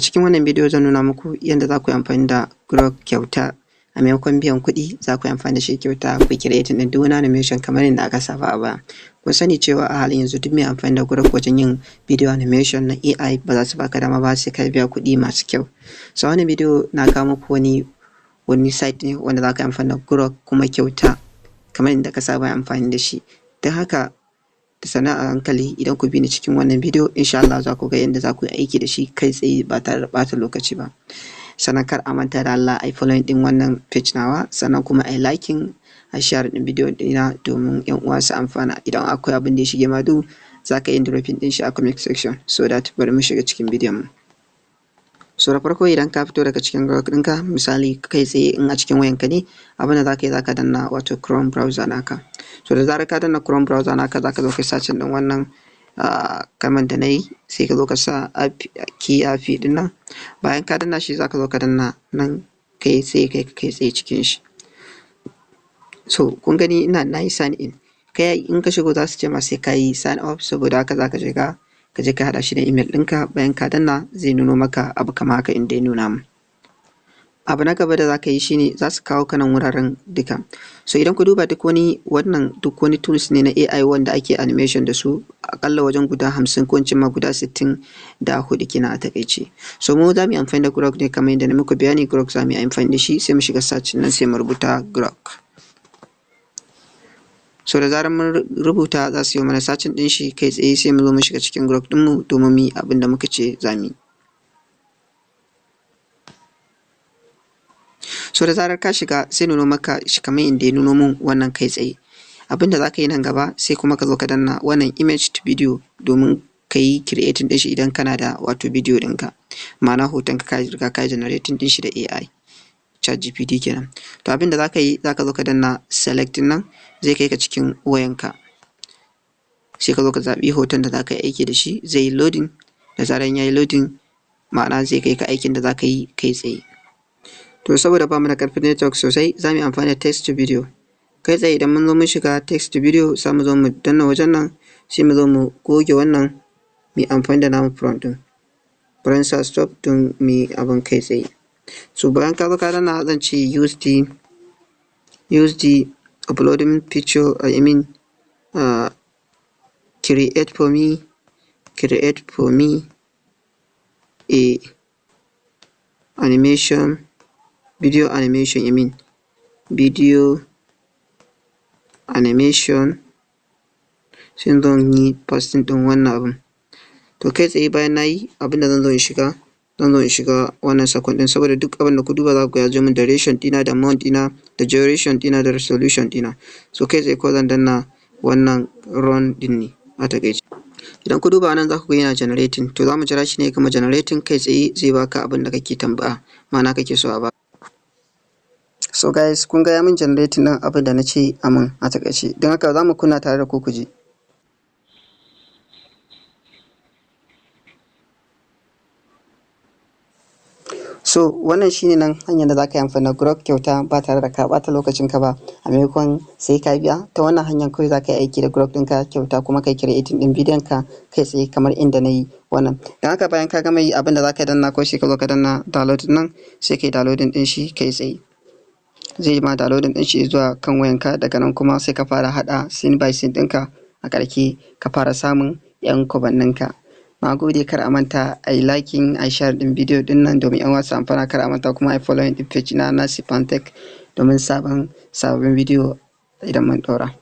cikin wannan bidiyo zan nuna muku yadda za ku yi amfani da Grok kyauta a maimakon biyan kuɗi, za ku yi amfani da shi kyauta ku creating ɗin duk wani animation kamar yadda aka saba a baya. Kun sani cewa a halin yanzu duk mai amfani da Grok wajen yin video animation na AI ba za su baka dama ba sai ka biya kuɗi masu kyau. So wannan bidiyo na kawo muku wani site ne wanda za ka yi amfani da Grok kuma kyauta kamar yadda ka saba amfani da shi. Don haka da sana'a hankali idan ku bi ni cikin wannan bidiyo insha Allah za ku ga yadda za ku yi aiki da shi kai tsaye ba tare da ɓata lokaci ba. Sannan kar a manta da Allah a yi following ɗin wannan page nawa, sannan kuma a yi liking a share ɗin bidiyo ɗina domin ƴan uwa su amfana. Idan akwai abin da ya shige ma duhu za ka yi dropping ɗin shi a comment section so that bari mu shiga cikin bidiyon mu. So da farko idan ka fito daga cikin Grok ɗinka, misali kai tsaye in a cikin wayanka ne, abin da za ka yi za ka danna wato Chrome browser naka. So da zarar ka danna Chrome browser naka za ka zo kai searching ɗin wannan kalmar da na yi, sai ka zo ka sa key api ɗin nan. Bayan ka danna shi za ka zo ka danna nan kai tsaye cikin shi. So kun gani na yi sign in. Kai in ka shigo za su ce ma sai ka yi sign up, saboda haka za ka je ka haɗa shi da email ɗinka. Bayan ka danna zai nuno maka abu kamar haka inda ya nuna mu. Abu na gaba da za ka yi shine za su kawo ka nan wuraren duka. So idan ku duba duk wani tools ne na AI wanda ake animation da su, akalla wajen guda 50 ko in ce ma guda 64 kenan a takaice. So mu za mu yi amfani da Grok ne kamar yadda na muku bayani. Grok za mu yi amfani da shi, sai mu shiga search nan sai mu rubuta Grok. So da zarar mun rubuta za su yi mana searching ɗin shi kai tsaye, sai mu zo mu shiga cikin Grok ɗinmu domin mu yi abin da muka ce za mu yi. So da zarar ka shiga sai nuno maka shi kamar inda ya nuno mun wannan kai tsaye. Abin da za ka yi nan gaba sai kuma ka zo ka danna wannan image to video domin ka yi creating ɗin shi idan kana da wato bidiyo ɗinka, ma'ana hoton ka riga ka yi generating ɗin shi da AI ChatGPT kenan. To abin da za ka yi za ka zo ka danna select nan, zai kai ka cikin wayanka, sai ka zo ka zaɓi hoton da za ka yi aiki da shi, zai yi loading. Da zarar ya yi loading ma'ana zai kai ka aikin da za ka yi kai tsaye. To saboda ba mu da ƙarfin network sosai za mu yi amfani da text to video. Kai tsaye idan mun zo mun shiga text to video za mu zo mu danna wajen nan, sai mu zo mu goge wannan mu yi amfani da namu prompt ɗin. Bari sa stop don mu yi abin kai tsaye. So bayan ka zo ka danna zan ce use the uploading picture, create for me a video animation, sai zan yi posting ɗin wannan abin. To kai tsaye bayan na yi abin da zan zo in shiga wannan second ɗin, saboda duk abin da ku duba za ku ya zo min da duration ɗina, da month ɗina, da duration ɗina, da resolution ɗina. So kai tsaye ko zan danna wannan run ɗin ne a takaice. Idan ku duba nan za ku ga yana generating, to za mu jira shi ne ya gama generating. Kai tsaye zai baka abin da kake tambaya, ma'ana kake so a baka. So guys, kun ga ya min generating ɗin abin da na ce a min a takaice, don haka za mu kunna tare da ku ji. So wannan shine nan hanyar da za ka yi amfani da Grok kyauta ba tare da ka ɓata lokacinka ba, a maimakon sai ka biya. Ta wannan hanyar kawai za ka yi aiki da Grok ɗinka kyauta kuma kai creating ɗin bidiyon ka kai tsaye kamar inda na yi wannan. Don haka bayan ka gama yi abin da za ka danna ko sai ka zo ka danna download nan, sai ka yi downloading ɗin shi kai tsaye. Zai ma downloading ɗin shi zuwa kan wayanka, daga nan kuma sai ka fara haɗa scene by scene ɗinka, a ƙarshe ka fara samun 'yan kwabanninka. Na gode, kar a manta a yi liking a share ɗin bidiyo ɗin nan domin 'yan wasu amfana. Kar a manta kuma a yi following ɗin page na Nasifan Tech domin sababbin bidiyo idan mun ɗora.